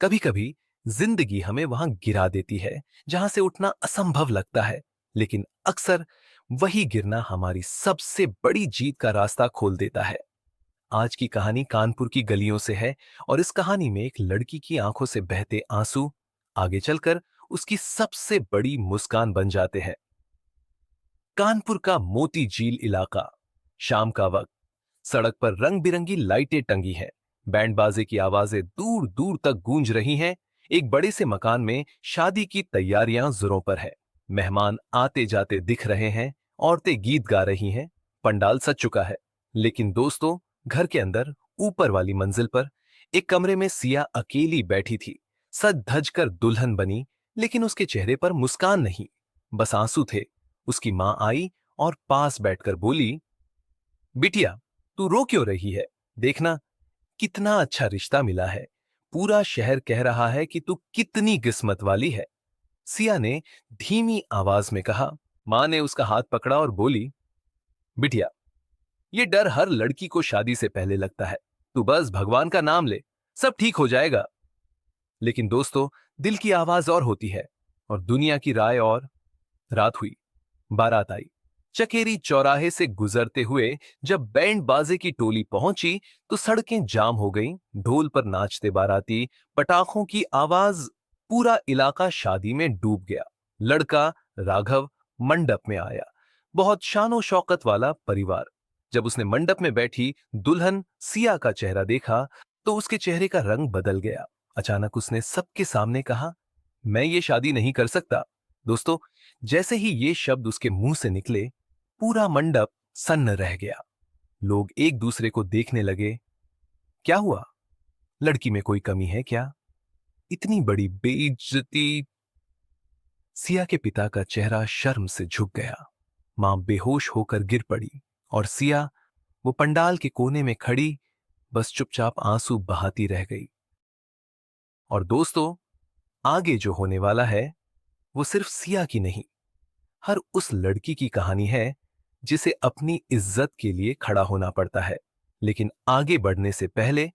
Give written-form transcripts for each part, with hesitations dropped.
कभी कभी जिंदगी हमें वहां गिरा देती है जहां से उठना असंभव लगता है, लेकिन अक्सर वही गिरना हमारी सबसे बड़ी जीत का रास्ता खोल देता है। आज की कहानी कानपुर की गलियों से है और इस कहानी में एक लड़की की आंखों से बहते आंसू आगे चलकर उसकी सबसे बड़ी मुस्कान बन जाते हैं। कानपुर का मोती झील इलाका। शाम का वक्त। सड़क पर रंग बिरंगी लाइटें टंगी हैं। बैंड बाजे की आवाजें दूर दूर तक गूंज रही हैं। एक बड़े से मकान में शादी की तैयारियां जोरों पर है। मेहमान आते जाते दिख रहे हैं। औरतें गीत गा रही हैं। पंडाल सज चुका है। लेकिन दोस्तों, घर के अंदर ऊपर वाली मंजिल पर एक कमरे में सिया अकेली बैठी थी। सज धज कर दुल्हन बनी, लेकिन उसके चेहरे पर मुस्कान नहीं, बस आंसू थे। उसकी मां आई और पास बैठकर बोली, बिटिया, तू रो क्यों रही है? देखना, कितना अच्छा रिश्ता मिला है। पूरा शहर कह रहा है कि तू कितनी किस्मत वाली है। सिया ने धीमी आवाज में कहा। मां ने उसका हाथ पकड़ा और बोली, बिटिया, ये डर हर लड़की को शादी से पहले लगता है। तू बस भगवान का नाम ले, सब ठीक हो जाएगा। लेकिन दोस्तों, दिल की आवाज और होती है और दुनिया की राय और। रात हुई। बारात आई। चकेरी चौराहे से गुजरते हुए जब बैंड बाजे की टोली पहुंची तो सड़कें जाम हो गईं। ढोल पर नाचते बाराती, पटाखों की आवाज, पूरा इलाका शादी में डूब गया। लड़का राघव मंडप में आया। बहुत शानो शौकत वाला परिवार। जब उसने मंडप में बैठी दुल्हन सिया का चेहरा देखा तो उसके चेहरे का रंग बदल गया। अचानक उसने सबके सामने कहा, मैं ये शादी नहीं कर सकता। दोस्तों, जैसे ही ये शब्द उसके मुंह से निकले, पूरा मंडप सन्न रह गया। लोग एक दूसरे को देखने लगे। क्या हुआ? लड़की में कोई कमी है क्या? इतनी बड़ी बेइज्जती। सिया के पिता का चेहरा शर्म से झुक गया। मां बेहोश होकर गिर पड़ी और सिया, वो पंडाल के कोने में खड़ी, बस चुपचाप आंसू बहाती रह गई। और दोस्तों, आगे जो होने वाला है वो सिर्फ सिया की नहीं, हर उस लड़की की कहानी है जिसे अपनी इज्जत के लिए खड़ा होना पड़ता है। लेकिन आगे बढ़ने से पहले,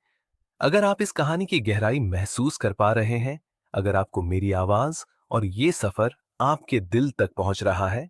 अगर आप इस कहानी की गहराई महसूस कर पा रहे हैं, अगर आपको मेरी आवाज और ये सफर आपके दिल तक पहुंच रहा है,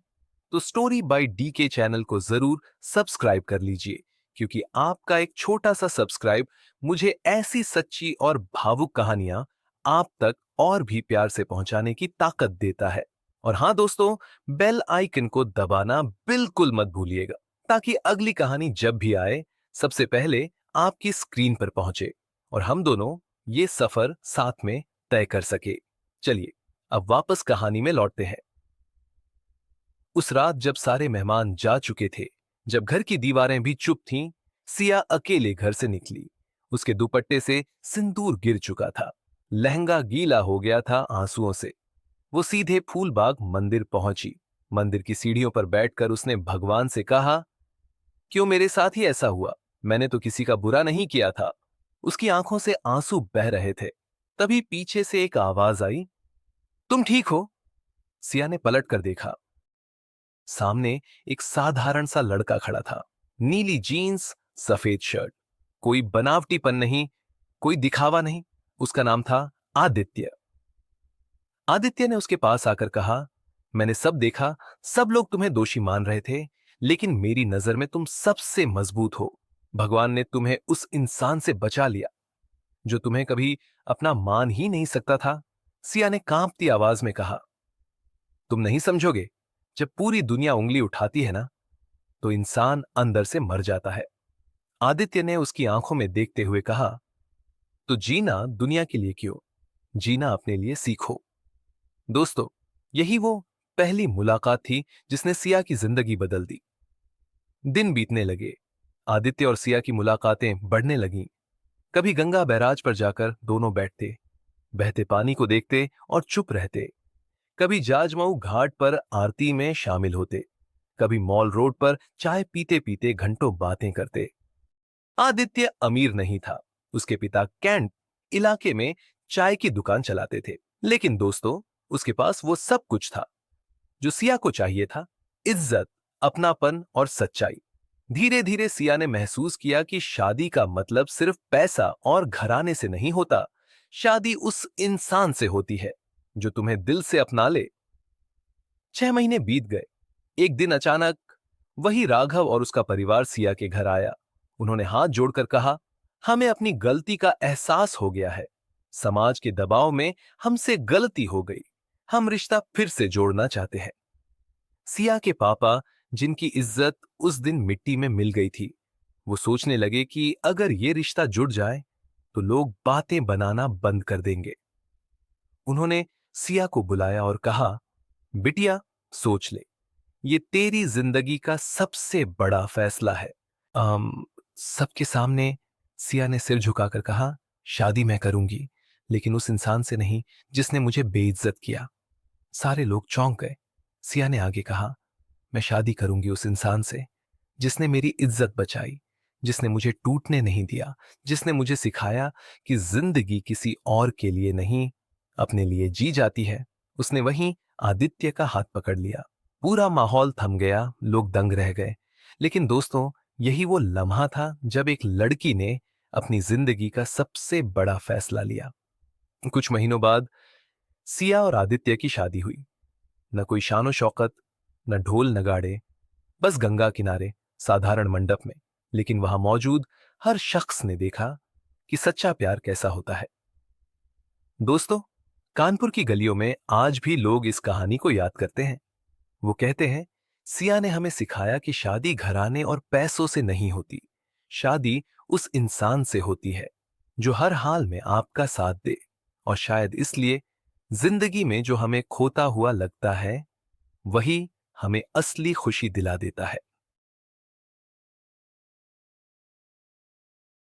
तो स्टोरी बाय डी के चैनल को जरूर सब्सक्राइब कर लीजिए, क्योंकि आपका एक छोटा सा सब्सक्राइब मुझे ऐसी सच्ची और भावुक कहानियां आप तक और भी प्यार से पहुंचाने की ताकत देता है। और हाँ दोस्तों, बेल आइकन को दबाना बिल्कुल मत भूलिएगा, ताकि अगली कहानी जब भी आए सबसे पहले आपकी स्क्रीन पर पहुंचे और हम दोनों ये सफर साथ में तय कर सके। चलिए, अब वापस कहानी में लौटते हैं। उस रात जब सारे मेहमान जा चुके थे, जब घर की दीवारें भी चुप थीं, सिया अकेले घर से निकली। उसके दुपट्टे से सिंदूर गिर चुका था। लहंगा गीला हो गया था आंसुओं से। वो सीधे फूलबाग मंदिर पहुंची। मंदिर की सीढ़ियों पर बैठकर उसने भगवान से कहा, क्यों मेरे साथ ही ऐसा हुआ? मैंने तो किसी का बुरा नहीं किया था। उसकी आंखों से आंसू बह रहे थे। तभी पीछे से एक आवाज आई, तुम ठीक हो? सिया ने पलट कर देखा। सामने एक साधारण सा लड़का खड़ा था। नीली जीन्स, सफेद शर्ट। कोई बनावटीपन नहीं, कोई दिखावा नहीं। उसका नाम था आदित्य। आदित्य ने उसके पास आकर कहा, मैंने सब देखा, सब लोग तुम्हें दोषी मान रहे थे, लेकिन मेरी नजर में तुम सबसे मजबूत हो। भगवान ने तुम्हें उस इंसान से बचा लिया जो तुम्हें कभी अपना मान ही नहीं सकता था। सिया ने कांपती आवाज में कहा, तुम नहीं समझोगे, जब पूरी दुनिया उंगली उठाती है ना, तो इंसान अंदर से मर जाता है। आदित्य ने उसकी आंखों में देखते हुए कहा, तो जीना दुनिया के लिए क्यों, जीना अपने लिए सीखो। दोस्तों, यही वो पहली मुलाकात थी जिसने सिया की जिंदगी बदल दी। दिन बीतने लगे। आदित्य और सिया की मुलाकातें बढ़ने लगीं। कभी गंगा बैराज पर जाकर दोनों बैठते, बहते पानी को देखते और चुप रहते। कभी जाजमऊ घाट पर आरती में शामिल होते। कभी मॉल रोड पर चाय पीते पीते घंटों बातें करते। आदित्य अमीर नहीं था। उसके पिता कैंट इलाके में चाय की दुकान चलाते थे। लेकिन दोस्तों, उसके पास वो सब कुछ था जो सिया को चाहिए था, इज्जत, अपनापन और सच्चाई। धीरे धीरे सिया ने महसूस किया कि शादी का मतलब सिर्फ पैसा और घराने से नहीं होता। शादी उस इंसान से होती है जो तुम्हें दिल से अपना ले। 6 महीने बीत गए। एक दिन अचानक वही राघव और उसका परिवार सिया के घर आया। उन्होंने हाथ जोड़कर कहा, हमें अपनी गलती का एहसास हो गया है। समाज के दबाव में हमसे गलती हो गई। हम रिश्ता फिर से जोड़ना चाहते हैं। सिया के पापा, जिनकी इज्जत उस दिन मिट्टी में मिल गई थी, वो सोचने लगे कि अगर ये रिश्ता जुड़ जाए तो लोग बातें बनाना बंद कर देंगे। उन्होंने सिया को बुलाया और कहा, बिटिया, सोच ले, ये तेरी जिंदगी का सबसे बड़ा फैसला है। अम सबके सामने सिया ने सिर झुकाकर कहा, शादी मैं करूंगी, लेकिन उस इंसान से नहीं जिसने मुझे बेइज्जत किया। सारे लोग चौंक गए। सिया ने आगे कहा, मैं शादी करूंगी उस इंसान से जिसने मेरी इज्जत बचाई, जिसने मुझे टूटने नहीं दिया, जिसने मुझे सिखाया कि जिंदगी किसी और के लिए नहीं, अपने लिए जी जाती है। उसने वहीं आदित्य का हाथ पकड़ लिया। पूरा माहौल थम गया, लोग दंग रह गए। लेकिन दोस्तों, यही वो लम्हा था जब एक लड़की ने अपनी जिंदगी का सबसे बड़ा फैसला लिया। कुछ महीनों बाद सिया और आदित्य की शादी हुई। न कोई शानो शौकत, न ढोल नगाड़े, बस गंगा किनारे साधारण मंडप में। लेकिन वहां मौजूद हर शख्स ने देखा कि सच्चा प्यार कैसा होता है। दोस्तों, कानपुर की गलियों में आज भी लोग इस कहानी को याद करते हैं। वो कहते हैं, सिया ने हमें सिखाया कि शादी घराने और पैसों से नहीं होती। शादी उस इंसान से होती है जो हर हाल में आपका साथ दे। और शायद इसलिए जिंदगी में जो हमें खोता हुआ लगता है, वही हमें असली खुशी दिला देता है।